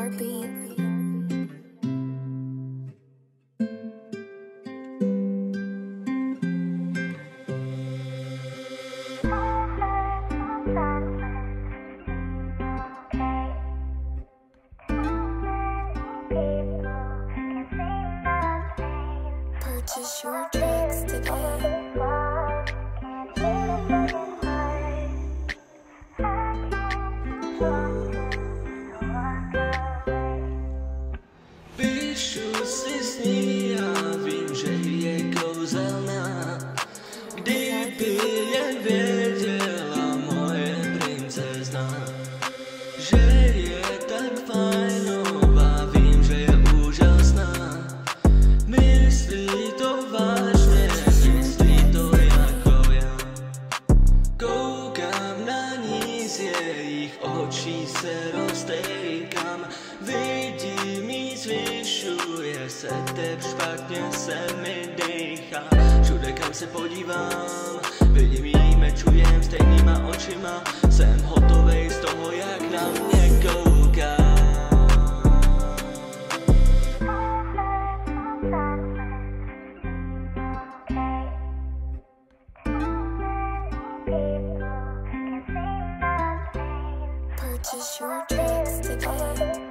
PR beat. Purchase your tracks today. Píšu si s ní a vím, že je kouzelná. Kdyby jen věděla moje princezna, že je tak fajnová, vím, že je úžasná. Myslí to vážně, myslí to jako já. Koukám na ní, z jejich očí se roztejkám. Vidím jí, zvyšuje se tep, špatně se mi dejchá. Všude kam se podívám, vidím jí, mečujem stejnýma očima. Jsem hotovej z toho, jak na mě kouká. Purchase your tracks today.